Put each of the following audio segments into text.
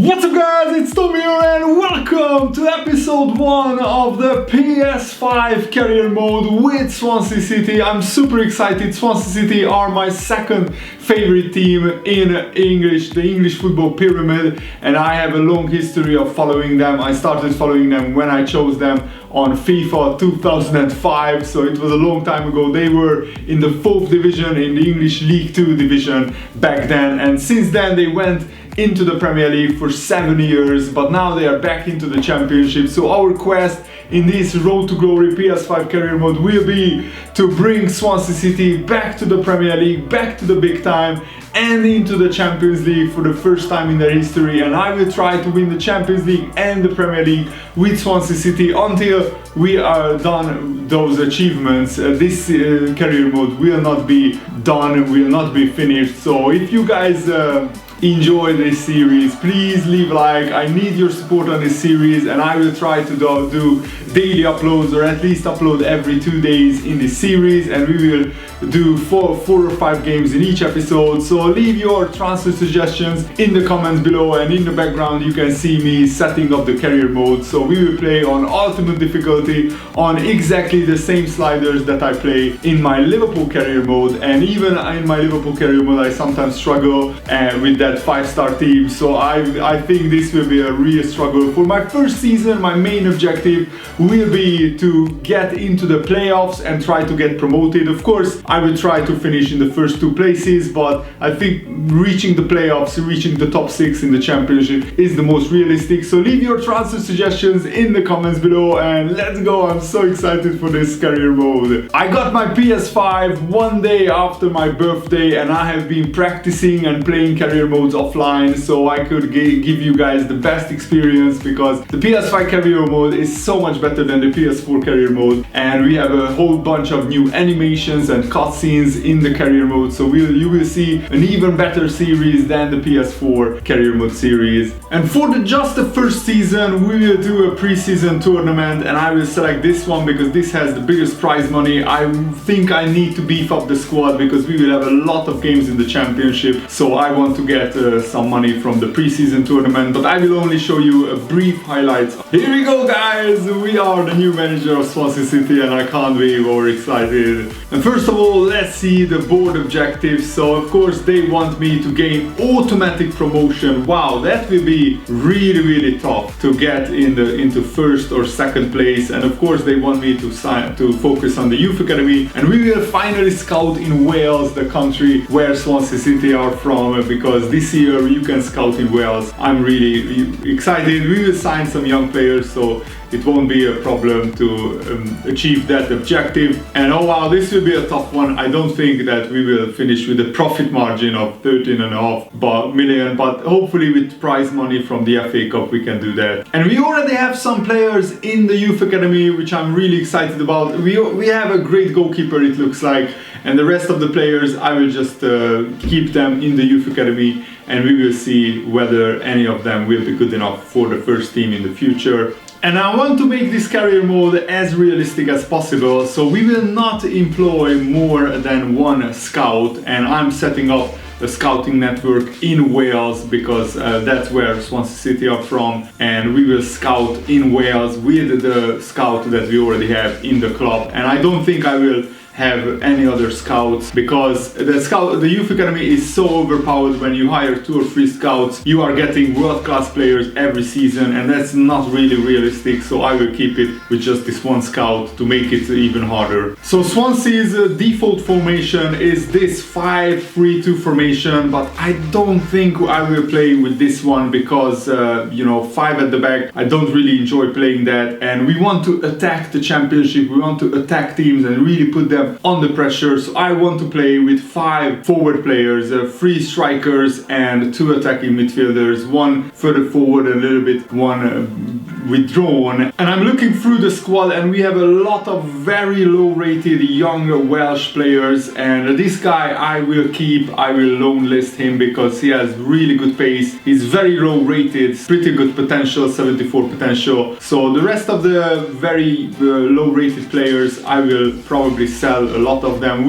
What's up guys, it's Tom here and welcome to episode 1 of the PS5 Career Mode with Swansea City. I'm super excited. Swansea City are my second favorite team in the English football pyramid, and I have a long history of following them. I started following them when I chose them on FIFA 2005, so it was a long time ago. They were in the 4th division in the English League 2 division back then, and since then they went into the Premier League for 7 years, but now they are back into the Championship. So our quest in this Road to Glory PS5 Career Mode will be to bring Swansea City back to the Premier League, back to the big time, and into the Champions League for the first time in their history. And I will try to win the Champions League and the Premier League with Swansea City until we are done those achievements. This career mode will not be done, will not be finished. So if you guys enjoy this series, please leave a like. I need your support on this series, and I will try to do daily uploads, or at least upload every 2 days in this series, and we will do four or five games in each episode. So leave your transfer suggestions in the comments below, and in the background you can see me setting up the career mode. So we will play on ultimate difficulty on exactly the same sliders that I play in my Liverpool career mode, and even in my Liverpool career mode I sometimes struggle with that 5-star team. So I think this will be a real struggle. For my first season, my main objective will be to get into the playoffs and try to get promoted. Of course, I will try to finish in the first 2 places, but I think reaching the playoffs, reaching the top 6 in the Championship is the most realistic. So leave your transfer suggestions in the comments below, and let's go. I'm so excited for this career mode. I got my PS5 one day after my birthday, and I have been practicing and playing career modes offline so I could give you guys the best experience, because the PS5 career mode is so much better than the PS4 career mode, and we have a whole bunch of new animations and cutscenes in the career mode. So you will see an even better series than the PS4 career mode series. And for just the first season, we will do a pre-season tournament, and I will select this one because this has the biggest prize money. I think I need to beef up the squad because we will have a lot of games in the Championship, so I want to get some money from the pre-season tournament, but I will only show you a brief highlights. Here we go guys, we are the new manager of Swansea City, and I can't be more excited. And first of all, let's see the board objectives. So of course they want me to gain automatic promotion. Wow, that will be really tough to get into first or second place. And of course they want me to focus on the youth academy, and we will finally scout in Wales, the country where Swansea City are from, because this year you can scout in Wales. I'm really excited. We will sign some young players, so it won't be a problem to achieve that objective. And oh wow, this will be a tough one. I don't think that we will finish with a profit margin of 13.5 million, but hopefully with prize money from the FA Cup we can do that. And we already have some players in the youth academy, which I'm really excited about. We have a great goalkeeper, it looks like, and the rest of the players I will just keep them in the youth academy, and we will see whether any of them will be good enough for the first team in the future. And I want to make this career mode as realistic as possible, so we will not employ more than one scout, and I'm setting up a scouting network in Wales because that's where Swansea City are from, and we will scout in Wales with the scout that we already have in the club. And I don't think I will have any other scouts, because the youth academy is so overpowered. When you hire 2 or 3 scouts, you are getting world-class players every season, and that's not really realistic. So I will keep it with just this one scout to make it even harder. So Swansea's default formation is this 5-3-2 formation, but I don't think I will play with this one because you know, 5 at the back, I don't really enjoy playing that, and we want to attack the Championship, we want to attack teams and really put them on the pressure. So I want to play with 5 forward players, 3 strikers and 2 attacking midfielders, 1 further forward and a little bit one withdrawn. And I'm looking through the squad, and we have a lot of very low rated young Welsh players, and this guy I will keep. I will loan list him because he has really good pace, he's very low rated, pretty good potential, 74 potential. So the rest of the very low rated players I will probably sell a lot of them.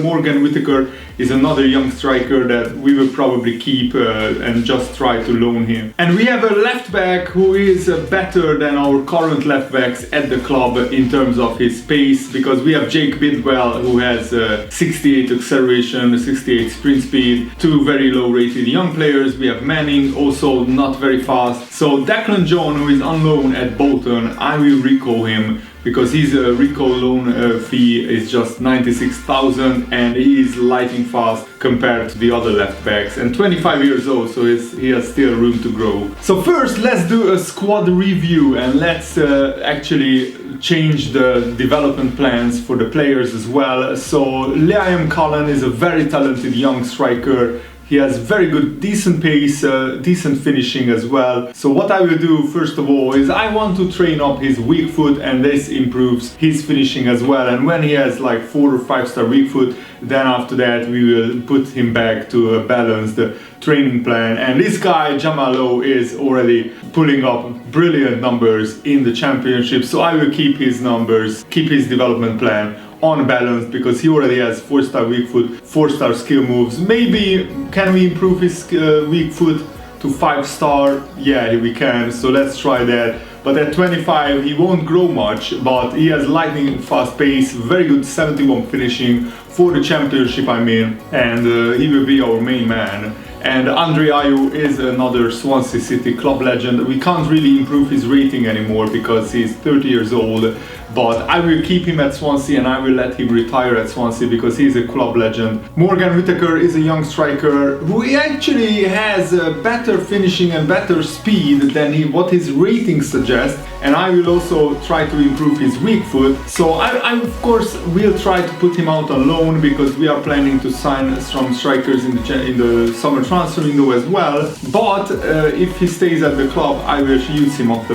Morgan Whittaker is another young striker that we will probably keep and just try to loan him. And we have a left back who is better than our current left backs at the club in terms of his pace, because we have Jake Bidwell, who has 68 acceleration, 68 sprint speed, two very low rated young players. We have Manning, also not very fast. So Declan John, who is on loan at Bolton, I will recall him because his recall loan fee is just 96,000 and he is lightning fast compared to the other left backs, and 25 years old, so he has still room to grow. So first let's do a squad review and let's actually change the development plans for the players as well. So Liam Cullen is a very talented young striker. He has very good, decent pace, decent finishing as well. So what I will do first of all is I want to train up his weak foot, and this improves his finishing as well. And when he has like 4 or 5 star weak foot, then after that we will put him back to a balanced training plan. And this guy Jamalo is already pulling up brilliant numbers in the championship, so I will keep his numbers, keep his development plan on balance, because he already has 4 star weak foot, 4 star skill moves. Maybe can we improve his weak foot to 5 star? Yeah, we can, so let's try that. But at 25 he won't grow much, but he has lightning fast pace, very good 71 finishing for the championship, I mean, and he will be our main man. And Andre Ayew is another Swansea City club legend. We can't really improve his rating anymore because he's 30 years old, but I will keep him at Swansea and I will let him retire at Swansea because he's a club legend. Morgan Whittaker is a young striker who actually has better finishing and better speed than what his rating suggests, and I will also try to improve his weak foot. So I of course will try to put him out on loan because we are planning to sign strong strikers in the summer transfer window as well. But if he stays at the club, I will use him off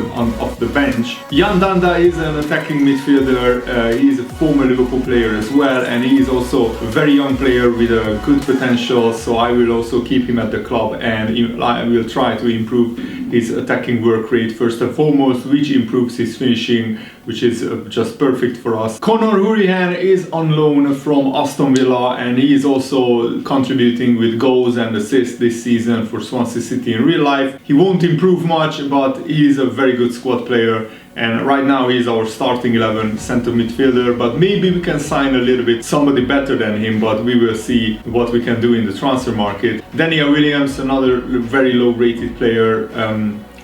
the bench. Jan Danda is an attacking midfielder. He is a former Liverpool player as well, and he is also a very young player with a good potential. So I will also keep him at the club, and I will try to improve his attacking work rate first and foremost, which improves his finishing, which is just perfect for us. Conor Hourihane is on loan from Aston Villa, and he is also contributing with goals and assists this season for Swansea City in real life. He won't improve much, but he is a very good squad player, and right now he is our starting 11 centre midfielder, but maybe we can sign a little bit somebody better than him, but we will see what we can do in the transfer market. Daniel Williams, another very low rated player.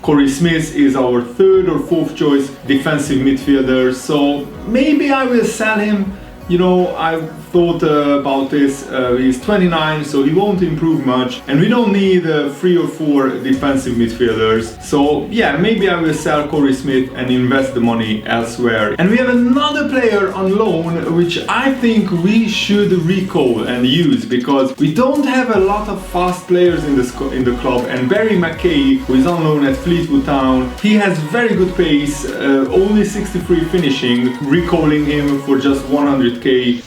Corey Smith is our 3rd or 4th choice defensive midfielder, so maybe I will sell him. You know, I've thought about this. He's 29, so he won't improve much, and we don't need 3 or 4 defensive midfielders. So yeah, maybe I will sell Corey Smith and invest the money elsewhere. And we have another player on loan which I think we should recall and use, because we don't have a lot of fast players in the club. And Barry McKay, who is on loan at Fleetwood Town, he has very good pace, only 63 finishing. Recalling him for just 100k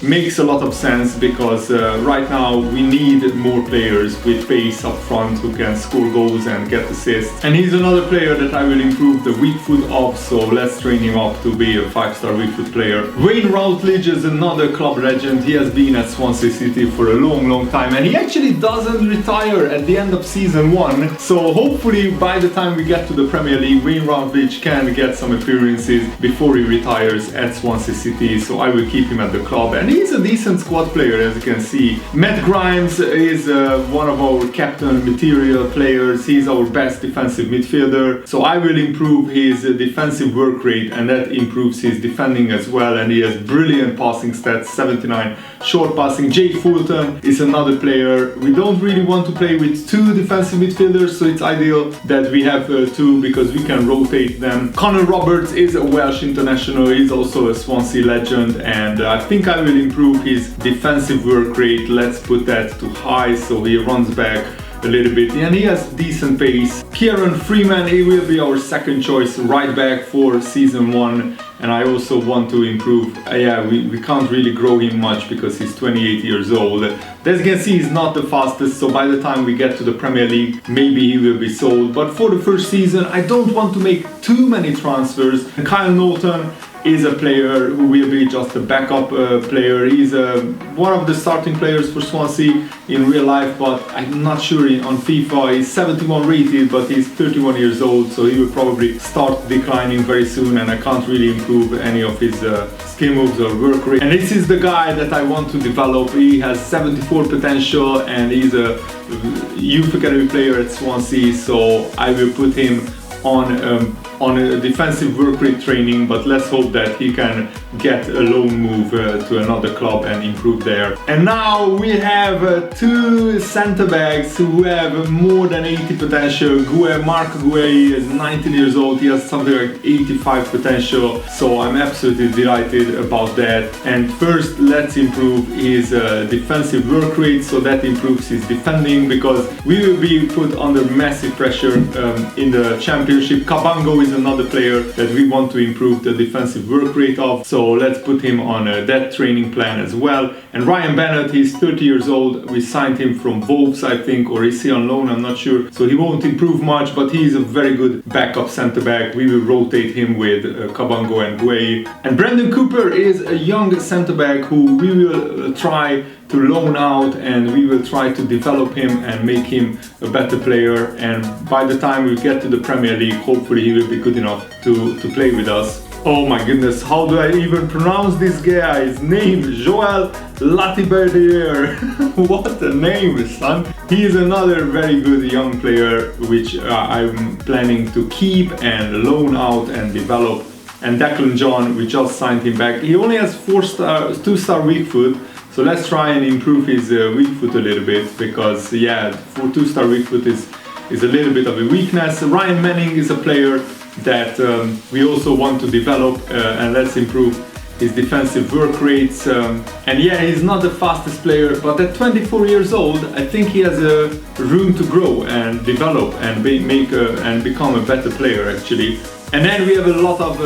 makes a lot of sense, because right now we need more players with pace up front who can score goals and get assists. And he's another player that I will improve the weak foot of, so let's train him up to be a 5-star weak foot player. Wayne Routledge is another club legend. He has been at Swansea City for a long time, and he actually doesn't retire at the end of season 1, so hopefully by the time we get to the Premier League, Wayne Routledge can get some appearances before he retires at Swansea City, so I will keep him at the club. And he's a decent squad player, as you can see. Matt Grimes is one of our captain material players. He's our best defensive midfielder, so I will improve his defensive work rate, and that improves his defending as well. And he has brilliant passing stats, 79 short passing. Jake Fulton is another player. We don't really want to play with 2 defensive midfielders, so it's ideal that we have 2 because we can rotate them. Connor Roberts is a Welsh international. He's also a Swansea legend, and I think I will improve his defensive work rate. Let's put that to high so he runs back a little bit, and he has decent pace. Kieran Freeman, he will be our 2nd choice right back for season 1, and I also want to improve. Yeah, we can't really grow him much because he's 28 years old. As you can see, he's not the fastest, so by the time we get to the Premier League, maybe he will be sold. But for the first season, I don't want to make too many transfers. Kyle Norton is a player who will be just a backup player. He's one of the starting players for Swansea in real life, but I'm not sure on FIFA. He's 71 rated, but he's 31 years old, so he will probably start declining very soon, and I can't really improve any of his skill moves or work rate. And this is the guy that I want to develop. He has 74 potential, and he's a youth academy player at Swansea, so I will put him on a defensive work rate training, but let's hope that he can get a loan move to another club and improve there. And now we have two centre backs who have more than 80 potential. Mark Guay is 19 years old, he has something like 85 potential, so I'm absolutely delighted about that. And first, let's improve his defensive work rate, so that improves his defending, because we will be put under massive pressure in the championship. Cabango is another player that we want to improve the defensive work rate of, so let's put him on that training plan as well. And Ryan Bennett, he's 30 years old. We signed him from Wolves, I think, or is he on loan? I'm not sure. So he won't improve much, but he's a very good backup centre back. We will rotate him with Cabango and Guay. And Brendan Cooper is a young centre back who we will try to loan out, and we will try to develop him and make him a better player. And by the time we get to the Premier League, hopefully he will be good enough to play with us. Oh my goodness, how do I even pronounce this guy's name? Joel Latiberdier. What a name, son. He is another very good young player which I'm planning to keep and loan out and develop. And Declan John, we just signed him back. He only has 2-star weak foot. So let's try and improve his weak foot a little bit, because yeah, for 2-star weak foot is a little bit of a weakness. Ryan Manning is a player that we also want to develop, and let's improve his defensive work rates. And yeah, he's not the fastest player, but at 24 years old, I think he has a room to grow and develop and and become a better player actually. And then we have a lot of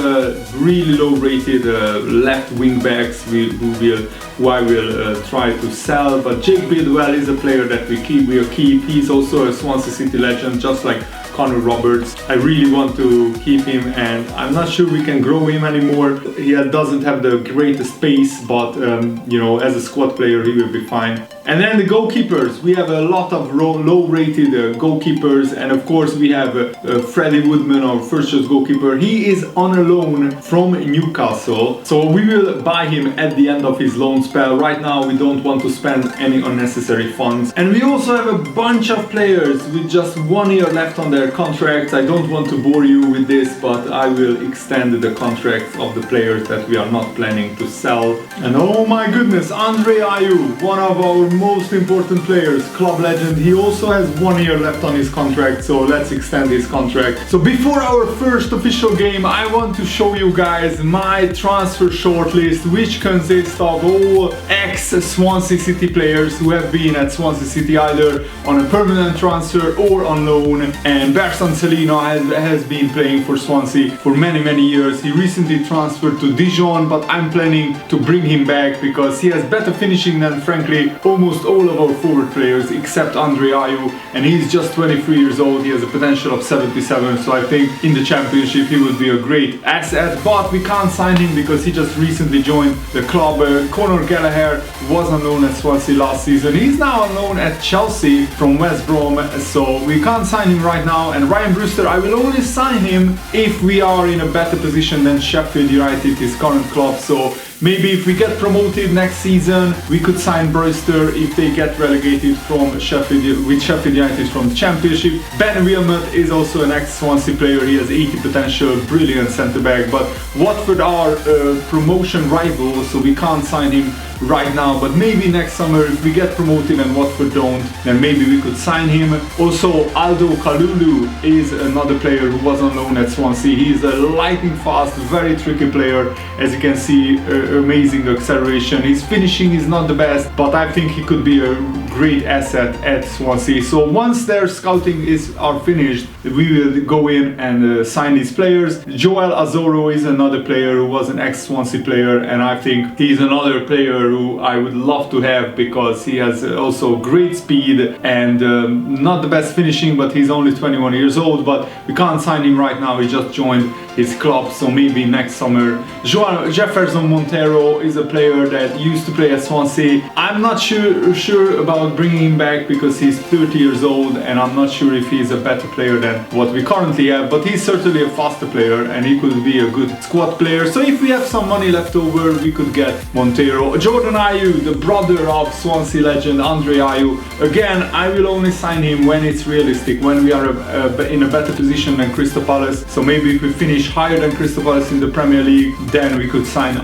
really low rated left wing backs who I will try to sell. But Jake Bidwell is a player that we'll keep. He's also a Swansea City legend, just like Connor Roberts. I really want to keep him, and I'm not sure we can grow him anymore. He doesn't have the greatest pace, but you know, as a squad player he will be fine. And then the goalkeepers, we have a lot of low-rated goalkeepers, and of course we have Freddie Woodman, our first choice goalkeeper. He is on a loan from Newcastle, so we will buy him at the end of his loan spell. Right now we don't want to spend any unnecessary funds. And we also have a bunch of players with just 1 year left on their contracts. I don't want to bore you with this, but I will extend the contracts of the players that we are not planning to sell. And oh my goodness, Andre Ayew, one of our most important players, club legend. He also has 1 year left on his contract, so let's extend his contract. So before our first official game, I want to show you guys my transfer shortlist, which consists of all ex-Swansea City players who have been at Swansea City either on a permanent transfer or on loan. And Bersan Celino has been playing for Swansea for many years. He recently transferred to Dijon, but I'm planning to bring him back because he has better finishing than, frankly, almost all of our forward players except Andre Ayew, and he's just 23 years old. He has a potential of 77, so I think in the championship he would be a great asset, but we can't sign him because he just recently joined the club. Conor Gallagher was on loan at Swansea last season. He's now on loan at Chelsea from West Brom, so we can't sign him right now. And Ryan Brewster, I will only sign him if we are in a better position than Sheffield United, his current club. So maybe if we get promoted next season, we could sign Brewster if they get relegated from Sheffield United from the Championship. Ben Wilmot is also an ex-Swansea player. He has 80 potential, brilliant centre-back, but Watford are promotion rivals, so we can't sign him right now. But maybe next summer, if we get promoted and Watford don't, then maybe we could sign him. Also, Aldo Kalulu is another player who was on loan at Swansea. He's a lightning fast, very tricky player. As you can see, amazing acceleration. His finishing is not the best, but I think he could be a great asset at Swansea. So once their scouting are finished, we will go in and sign these players. Joel Azoro is another player who was an ex-Swansea player, and I think he's another player who I would love to have because he has also great speed and not the best finishing, but he's only 21 years old, but we can't sign him right now. He just joined his club, so maybe next summer. Jefferson Montero is a player that used to play at Swansea. I'm not sure about bringing him back because he's 30 years old, and I'm not sure if he's a better player than what we currently have, but he's certainly a faster player and he could be a good squad player. So if we have some money left over, we could get Montero. Jordan Ayew, the brother of Swansea legend Andre Ayew. Again, I will only sign him when it's realistic, when we are in a better position than Crystal Palace. So maybe if we finish higher than Crystal Palace in the Premier League, then we could sign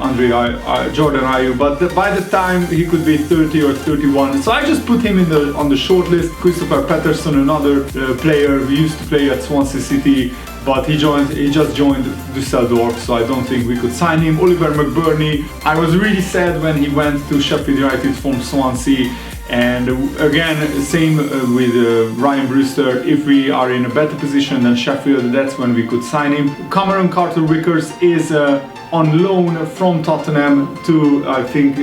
Jordan Ayew. But by the time he could be 30 or 31, so I just put him on the shortlist. Christopher Patterson, another player who used to play at Swansea City, but he just joined Düsseldorf, so I don't think we could sign him. Oliver McBurney, I was really sad when he went to Sheffield United from Swansea. And again, same with Ryan Brewster. If we are in a better position than Sheffield, that's when we could sign him. Cameron Carter-Vickers is on loan from Tottenham to, I think,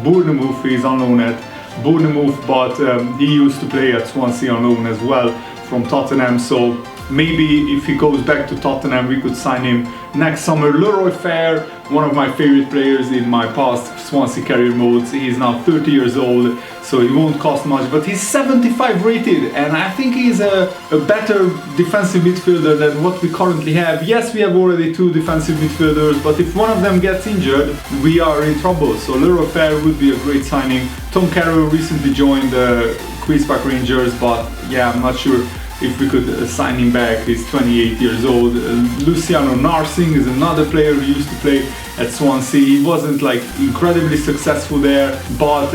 Bournemouth. He's on loan at Bournemouth, but he used to play at Swansea on loan as well from Tottenham. So maybe if he goes back to Tottenham, we could sign him next summer. Leroy Fair, one of my favorite players in my past Swansea Career Modes. He's now 30 years old, so he won't cost much, but he's 75 rated, and I think he's a better defensive midfielder than what we currently have. Yes, we have already two defensive midfielders, but if one of them gets injured, we are in trouble. So Leroy Fair would be a great signing. Tom Carroll recently joined the Queen's Park Rangers, but yeah, I'm not sure if we could sign him back. He's 28 years old. Luciano Narsing is another player who used to play at Swansea. He wasn't like incredibly successful there, but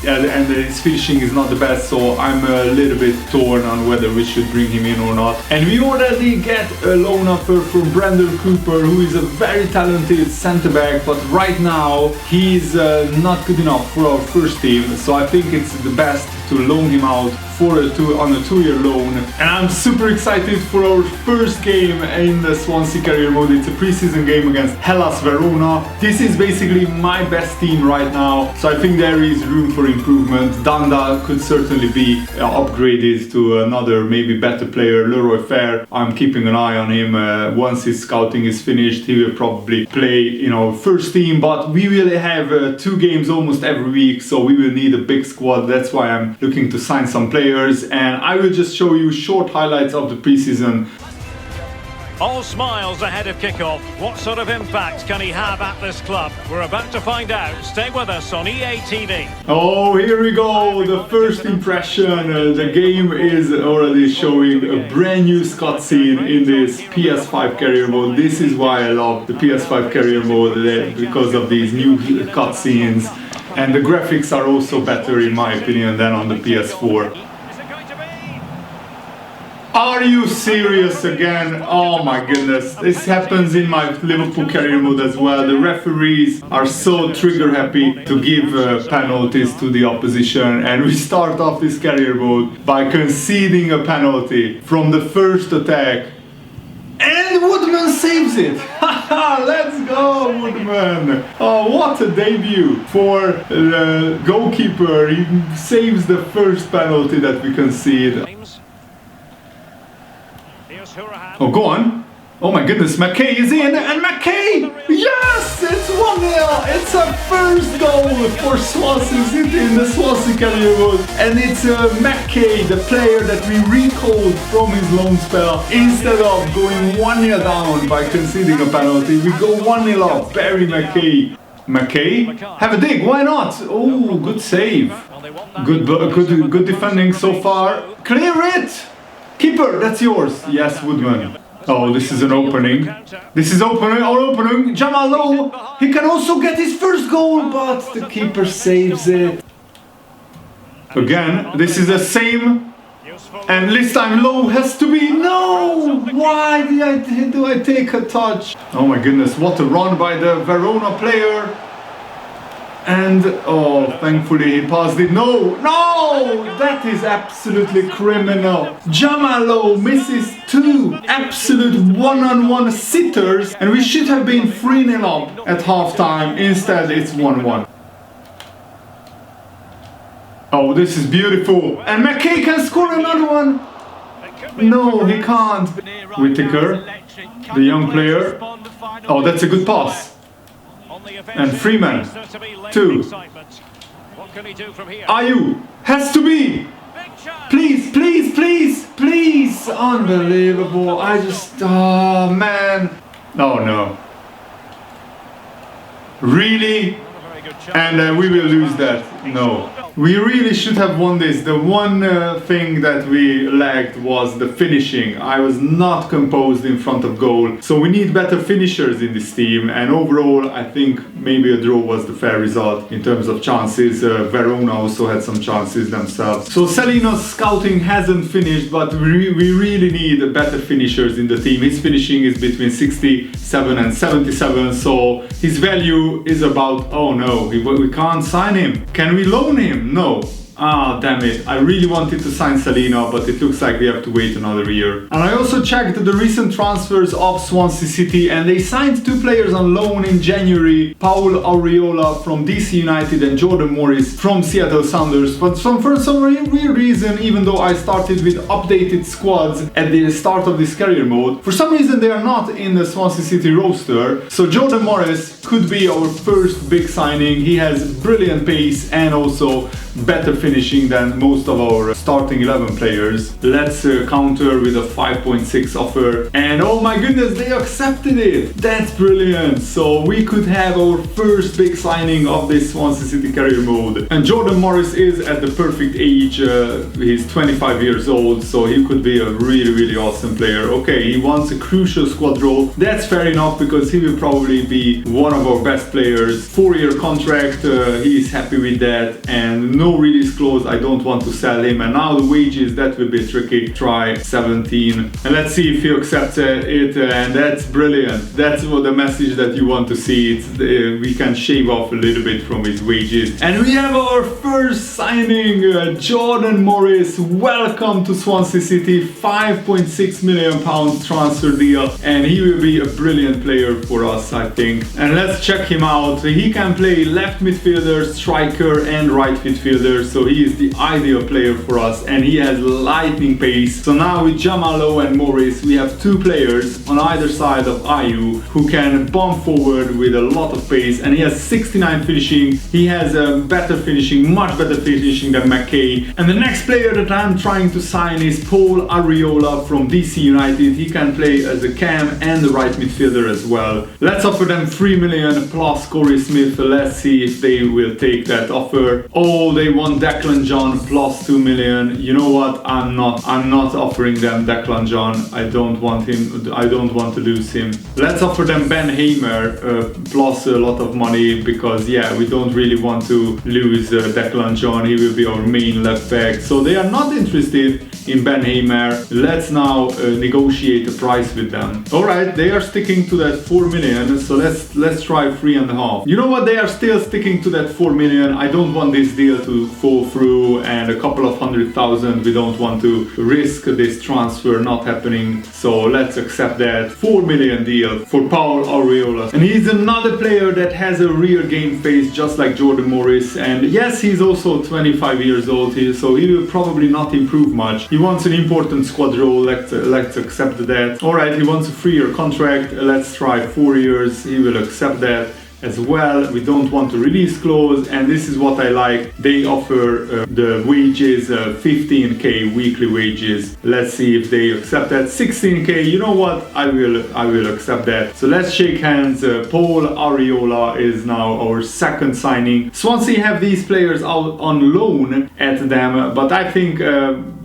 and his finishing is not the best, so I'm a little bit torn on whether we should bring him in or not. And we already get a loan offer from Brandon Cooper, who is a very talented centre-back, but right now he's not good enough for our first team, so I think it's the best to loan him out on a 2-year loan. And I'm super excited for our first game in the Swansea Career Mode. It's a pre-season game against Hellas Verona. This is basically my best team right now, so I think there is room for improvement. Danda could certainly be upgraded to another maybe better player. Leroy Fair, I'm keeping an eye on him. Once his scouting is finished, he will probably play in our first team, but we will have 2 games almost every week, so we will need a big squad. That's why I'm looking to sign some players, and I will just show you short highlights of the preseason. All smiles ahead of kickoff. What sort of impact can he have at this club? We're about to find out. Stay with us on EA TV. Oh, here we go, the first impression. The game is already showing a brand new cutscene in this PS5 Career Mode. This is why I love the PS5 Career Mode, because of these new cutscenes. And the graphics are also better, in my opinion, than on the PS4. Are you serious again? Oh my goodness. This happens in my Liverpool Career Mode as well. The referees are so trigger happy to give penalties to the opposition. And we start off this Career Mode by conceding a penalty from the first attack. And Woodman saves it! Let's go, Woodman! Oh, what a debut for the goalkeeper. He saves the first penalty that we concede. Oh, go on. Oh my goodness, McKay is in, and McKay! Yes! It's 1-0! It's a first goal for Swansea City in the Swansea Career Mode. And it's McKay, the player that we recalled from his loan spell. Instead of going 1-0 down by conceding a penalty, we go 1-0 up. Barry McKay. McKay? Have a dig, why not? Oh, good save. Good defending so far. Clear it! Keeper, that's yours. Yes, Woodman. Oh, this is an opening. This is opening. Jamal Lowe, he can also get his first goal, but the keeper saves it. Again, this is the same. And this time Lowe has to be... No! Why do I take a touch? Oh my goodness, what a run by the Verona player. And, oh, thankfully he passed it. No, no, that is absolutely criminal. Jamalo misses 2 absolute one-on-one sitters, and we should have been 3-0 up at halftime. Instead, it's 1-1. Oh, this is beautiful. And McKay can score another one. No, he can't. Whittaker, the young player. Oh, that's a good pass. And Freeman, 2. Ayew, has to be. Please, please, please, please. Unbelievable. I just, oh man. Oh no. Really? And we will lose that. No. We really should have won this. The one thing that we lacked was the finishing. I was not composed in front of goal. So we need better finishers in this team. And overall, I think maybe a draw was the fair result in terms of chances. Verona also had some chances themselves. So Salino's scouting hasn't finished, but we really need better finishers in the team. His finishing is between 67 and 77. So his value is about, oh no, we can't sign him. Can we loan him? No. Ah, damn it. I really wanted to sign Salino, but it looks like we have to wait another year. And I also checked the recent transfers of Swansea City, and they signed 2 players on loan in January. Paul Arriola from DC United and Jordan Morris from Seattle Sounders. But for some weird reason, even though I started with updated squads at the start of this career mode, for some reason they are not in the Swansea City roster. So Jordan Morris could be our first big signing. He has brilliant pace and also better finishing than most of our starting 11 players. Let's counter with a 5.6 offer, and oh my goodness, they accepted it. That's brilliant. So we could have our first big signing of this Swansea City career mode. And Jordan Morris is at the perfect age. He's 25 years old, so he could be a really awesome player. Okay, he wants a crucial squad role. That's fair enough, because he will probably be one of our best players. 4-year contract, he's happy with that, and no release clause. I don't want to sell him. And now the wages, that will be tricky. Try 17, and let's see if he accepts it. And that's brilliant. That's what the message that you want to see. It's we can shave off a little bit from his wages, and we have our first signing, Jordan Morris. Welcome to Swansea City. £5.6 million transfer deal, and he will be a brilliant player for us, I think. And let's check him out. He can play left midfielder, striker and right midfielder, so he is the ideal player for us, and he has lightning pace. So now with Jamalo and Morris, we have 2 players on either side of Ayew who can bomb forward with a lot of pace, and he has 69 finishing. He has a better finishing, much better finishing than McKay. And the next player that I'm trying to sign is Paul Arriola from DC United. He can play as a cam and the right midfielder as well. Let's offer them 3 million plus Corey Smith. Let's see if they will take that offer. Oh, they want Declan John plus 2 million. You know what? I'm not offering them Declan John. I don't want him. I don't want to lose him. Let's offer them Ben Hamer plus a lot of money, because yeah, we don't really want to lose Declan John. He will be our main left back. So they are not interested in Ben Hamer. Let's now negotiate a price with them. Alright, they are sticking to that 4 million, so let's try 3.5. You know what? They are still sticking to that 4 million. I don't want this deal to fall through, and a couple of 100,000. We don't want to risk this transfer not happening, so let's accept that 4 million deal for Paul Arriola. And he's another player that has a real game face, just like Jordan Morris. And yes, he's also 25 years old, so he will probably not improve much. He wants an important squad role. Let's accept that. Alright, he wants a 3-year contract. Let's try 4 years. He will accept that as well. We don't want to release clause, and this is what I like. They offer the wages, 15k weekly wages. Let's see if they accept that. 16k. You know what? I will accept that. So let's shake hands. Paul Arriola is now our second signing. Swansea have these players out on loan at them, but I think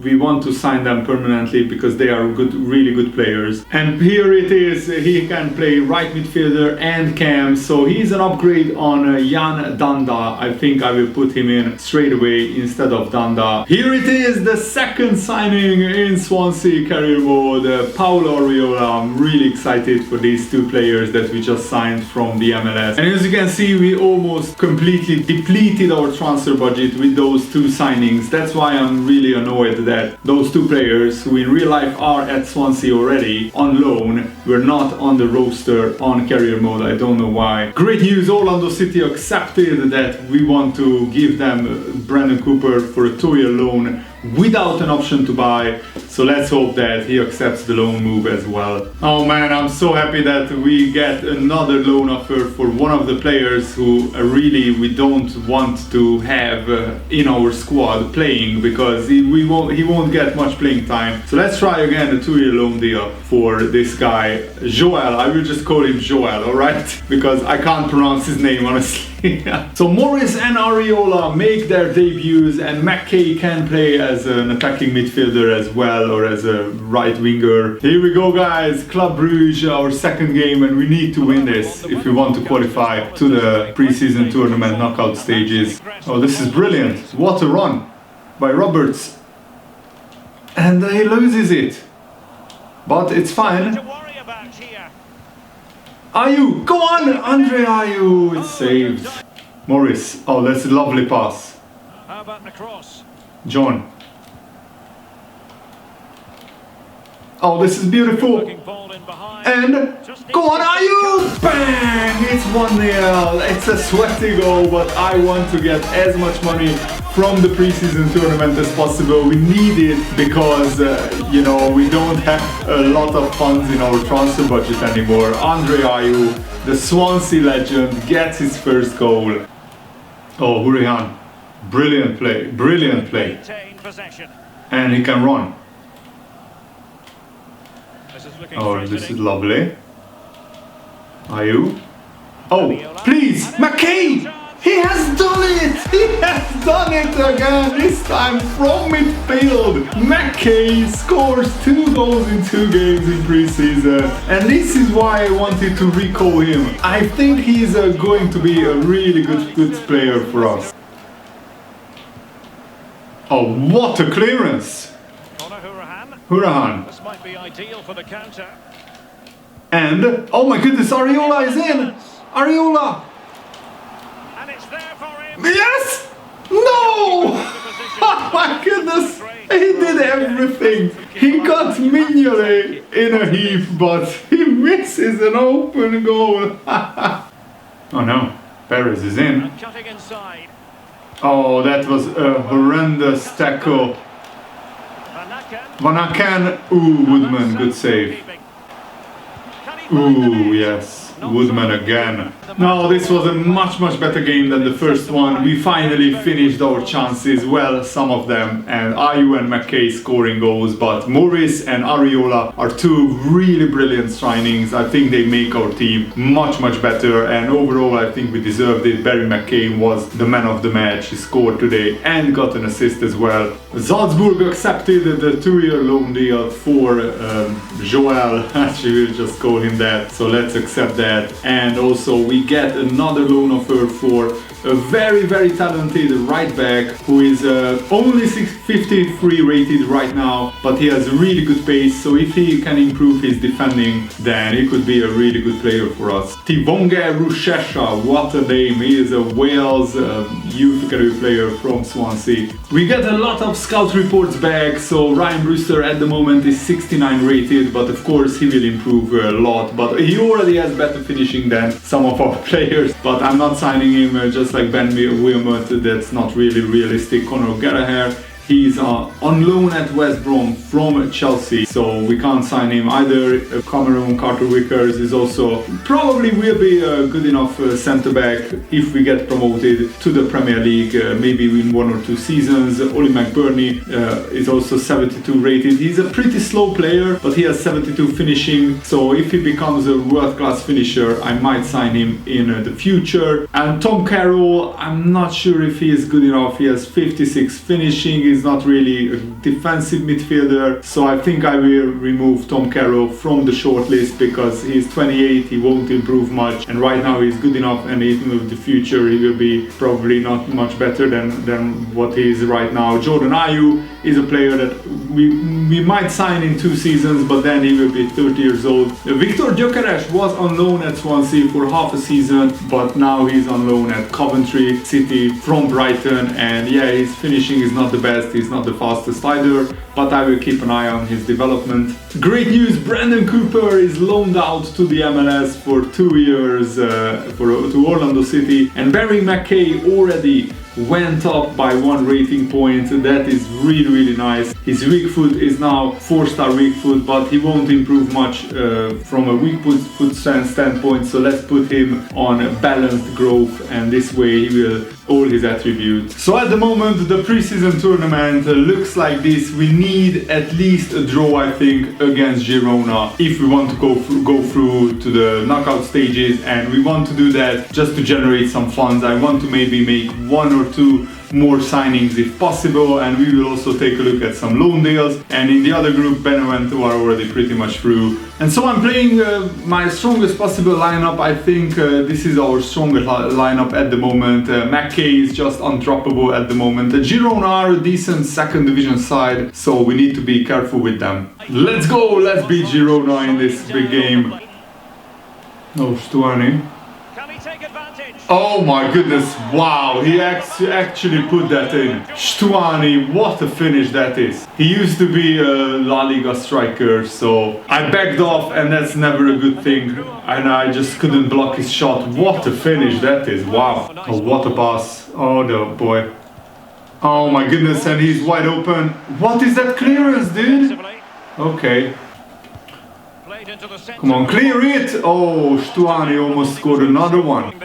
we want to sign them permanently because they are good, really good players. And here it is, he can play right midfielder and cam, so he's an upgrade on Jan Danda. I think I will put him in straight away instead of Danda. Here it is, the second signing in Swansea Career Mode, Paulo Arriola. I'm really excited for these two players that we just signed from the MLS. And as you can see, we almost completely depleted our transfer budget with those two signings. That's why I'm really annoyed that those two players, who in real life are at Swansea already on loan, were not on the roster on Career Mode. I don't know why. Great news, Orlando City accepted that we want to give them Brandon Cooper for a 2-year loan without an option to buy, so let's hope that he accepts the loan move as well. Oh man, I'm so happy that we get another loan offer for one of the players who really we don't want to have in our squad playing, because he won't get much playing time. So let's try again a 2-year loan deal for this guy, Joel. I will just call him Joel, alright? Because I can't pronounce his name honestly. So Morris and Arriola make their debuts, and McKay can play as an attacking midfielder as well, or as a right winger. Here we go guys, Club Brugge, our second game, and we need to win this if we want to qualify to the pre-season tournament knockout stages. Oh, this is brilliant. What a run by Roberts. And he loses it. But it's fine. Ayew, go on! Andre Ayew, it's saved. Morris, oh, that's a lovely pass. How about the cross? John. Oh, this is beautiful. And go on, Ayew! Bang! It's 1-0. It's a sweaty goal, but I want to get as much money from the preseason tournament as possible. We need it because, you know, we don't have a lot of funds in our transfer budget anymore. Andre Ayew, the Swansea legend, gets his first goal. Oh, Hurahan. Brilliant play. Brilliant play. And he can run. Oh, this is lovely. Ayew. Oh, please! McKay! He has done it! He has done it again! This time from midfield! McKay scores 2 goals in 2 games in pre-season. And this is why I wanted to recall him. I think he's going to be a really good player for us. Oh, what a clearance! Hurahan. This might be ideal for the counter. And, oh my goodness, Arriola is in! Arriola! And it's there for him! Yes! No! Oh my goodness! He did everything! He got Mignolet in a heap, but he misses an open goal! Oh no, Perez is in. Cutting inside. Oh, that was a horrendous tackle. Van Aken, ooh, Woodman, good save. Ooh, yes, Woodman again. No, this was a much better game than the first one. We finally finished our chances, well, some of them, and Ayew and McKay scoring goals, but Morris and Arriola are two really brilliant signings. I think they make our team much better, and overall I think we deserved it. Barry McKay was the man of the match. He scored today and got an assist as well. Salzburg accepted the 2-year loan deal for Joel. Actually, we'll just call him that, so let's accept that. And also we get another loan offer for a very talented right back who is only 653 rated right now, but he has really good pace, so if he can improve his defending, then he could be a really good player for us. Tivonge Rushesha, what a name. He is a Wales youth career player from Swansea. We get a lot of scout reports back, so Ryan Brewster at the moment is 69 rated, but of course he will improve a lot, but he already has better finishing than some of our players, but I'm not signing him just like Ben Wilmot. That's not really realistic. Conor Gallagher, he's on loan at West Brom from Chelsea, so we can't sign him either. Cameron Carter-Vickers is also probably will be a good enough centre back if we get promoted to the Premier League, maybe in 1 or 2 seasons. Oli McBurney is also 72 rated. He's a pretty slow player, but he has 72 finishing, so if he becomes a world-class finisher, I might sign him in the future. And Tom Carroll, I'm not sure if he is good enough. He has 56 finishing, he's he's not really a defensive midfielder, so I think I will remove Tom Carroll from the shortlist because he's 28, he won't improve much, and right now he's good enough, and even with the future he will be probably not much better than what he is right now. Jordan Ayew is a player that we might sign in 2 seasons, but then he will be 30 years old. Victor Gyökeres was on loan at Swansea for half a season, but now he's on loan at Coventry City from Brighton, and yeah, his finishing is not the best, he's not the fastest either, but I will keep an eye on his development. Great news, Brandon Cooper is loaned out to the MLS for 2 years to Orlando City, and Barry McKay already went up by 1 rating point. That is really nice. His weak foot is now 4-star weak foot, but he won't improve much from a weak foot standpoint, so let's put him on a balanced growth, and this way he will all his attributes. So at the moment the preseason tournament looks like this. We need at least a draw, I think, against Girona if we want to go through to the knockout stages, and we want to do that just to generate some funds. I want to maybe make 1 or 2 more signings if possible, and we will also take a look at some loan deals. And in the other group, Benevento are already pretty much through, and so I'm playing my strongest possible lineup. I think this is our strongest lineup at the moment. McKay is just undroppable at the moment. The Girona are a decent 2nd division side, so we need to be careful with them. Let's go, let's beat Girona in this big game. Oh, Stuani. Oh my goodness, wow, he actually put that in. Stuani, what a finish that is. He used to be a La Liga striker, so I backed off, and that's never a good thing. And I just couldn't block his shot. What a finish that is, wow. Oh, what a pass. Oh no, boy. Oh my goodness, and he's wide open. What is that clearance, dude? Okay. Come on, clear it! Oh, Stuani almost scored another one.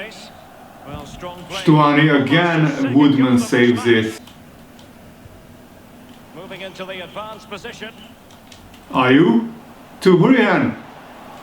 Stuani again, Woodman saves it. Moving into the advanced position. Ayew to Hurrian.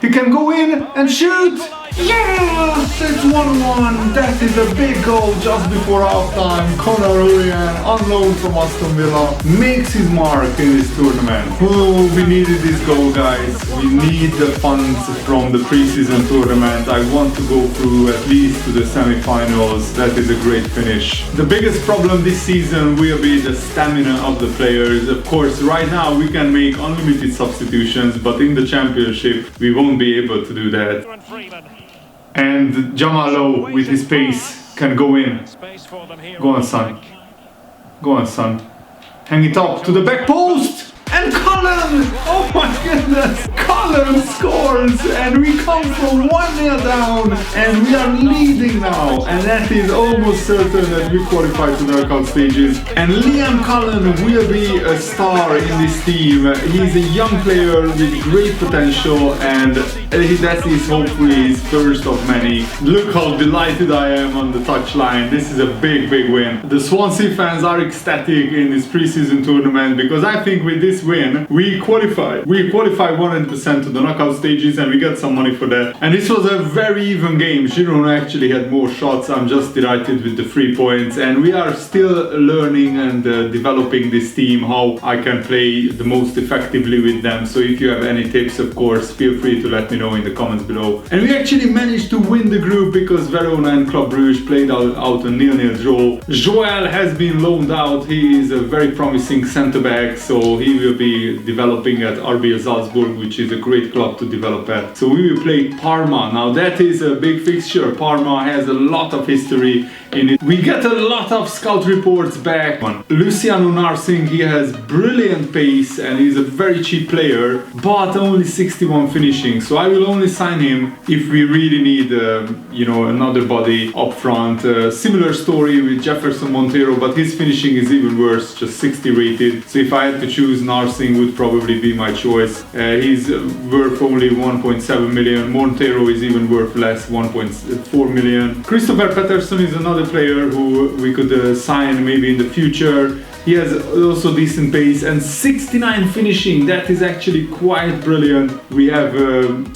He can go in and shoot! Yes! It's 1-1. That is a big goal just before halftime. Conor Hurrian, on loan from Aston Villa, makes his mark in this tournament. Oh, we needed this goal, guys. We need the funds from the preseason tournament. I want to go through at least to the semi-finals. That is a great finish. The biggest problem this season will be the stamina of the players. Of course, right now we can make unlimited substitutions, but in the championship we won't be able to do that. And Jamalo with his pace can go in. Go on, son. Go on, son. Hang it up to the back post! And Cullen! Oh my goodness! Cullen scores! And we come from 1-0 down, and we are leading now. And that is almost certain that we qualify to the knockout stages. And Liam Cullen will be a star in this team. He's a young player with great potential, and that is hopefully his first of many. Look how delighted I am on the touchline. This is a big win. The Swansea fans are ecstatic in this preseason tournament because I think with this win we qualify 100% to the knockout stages, and we get some money for that. And this was a very even game. Girona actually had more shots. I'm just delighted with the 3 points, and we are still learning and developing this team, how I can play the most effectively with them. So if you have any tips, of course, feel free to let me know in the comments below. And we actually managed to win the group because Verona and Club Brugge played out a 0-0 draw. Joel has been loaned out. He is a very promising centre-back, so he will be developing at RB Salzburg, which is a great club to develop at. So we will play Parma. Now that is a big fixture. Parma has a lot of history in it. We get a lot of scout reports back. Luciano Narsing, he has brilliant pace and he's a very cheap player, but only 61 finishing. So I will only sign him if we really need, you know, another body up front. Similar story with Jefferson Montero, but his finishing is even worse, just 60 rated. So if I had to choose, Narsing would probably be my choice. He's worth only 1.7 million. Montero is even worth less, 1.4 million. Christopher Pettersson is another player who we could sign maybe in the future. He has also decent pace and 69 finishing. That is actually quite brilliant. We have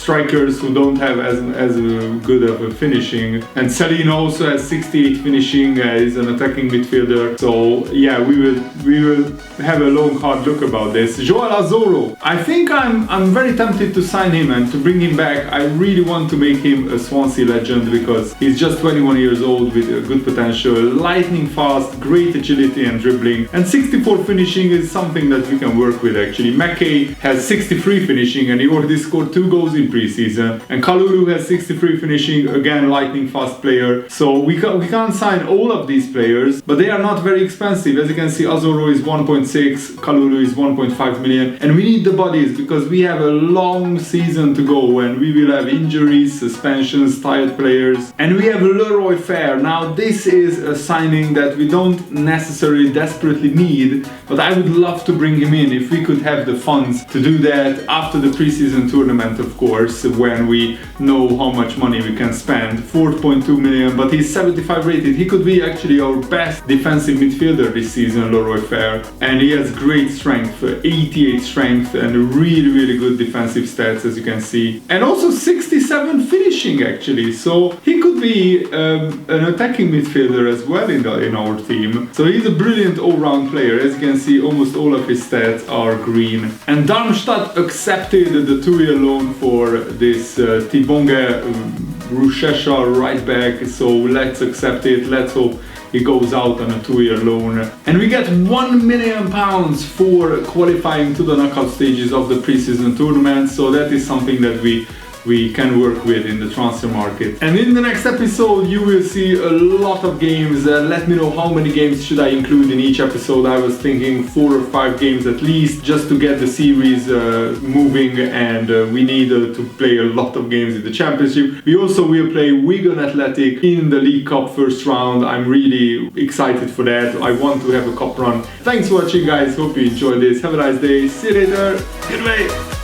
strikers who don't have as good of a finishing. And Celino also has 68 finishing. He's an attacking midfielder. So yeah, we will have a long hard look about this. Joel Azoro. I think I'm very tempted to sign him and to bring him back. I really want to make him a Swansea legend because he's just 21 years old with a good potential, lightning fast, great agility and dribbling, and 64 finishing is something that we can work with actually. Mackay has 63 finishing and he already scored 2 goals in pre-season, and Kalulu has 63 finishing, again lightning fast player. So we can't sign all of these players, but they are not very expensive. As you can see, Azoro is 1.6, Kalulu is 1.5 million, and we need the bodies because we have a long season to go and we will have injuries, suspensions, tired players, and we have Leroy Fair. Now this is a signing that we don't necessarily desperately need, but I would love to bring him in if we could have the funds to do that after the preseason tournament, of course, when we know how much money we can spend. 4.2 million, but he's 75 rated. He could be actually our best defensive midfielder this season, Leroy Fair, and he has great strength, 88 strength and really good defensive stats, as you can see, and also 67 finishing actually. So he could be an attacking midfielder as well in our team. So he's a brilliant all-round player. As you can see, almost all of his stats are green. And Darmstadt accepted the 2-year loan for this Tibonge Rushesha right back. So let's accept it. Let's hope he goes out on a 2-year loan. And we get £1 million for qualifying to the knockout stages of the preseason tournament. So that is something that we can work with in the transfer market. And in the next episode you will see a lot of games. Let me know how many games should I include in each episode. I was thinking 4 or 5 games at least, just to get the series moving, and we need to play a lot of games in the championship. We also will play Wigan Athletic in the League Cup first round. I'm really excited for that. I want to have a cup run. Thanks for watching guys, hope you enjoyed this. Have a nice day, see you later, goodbye.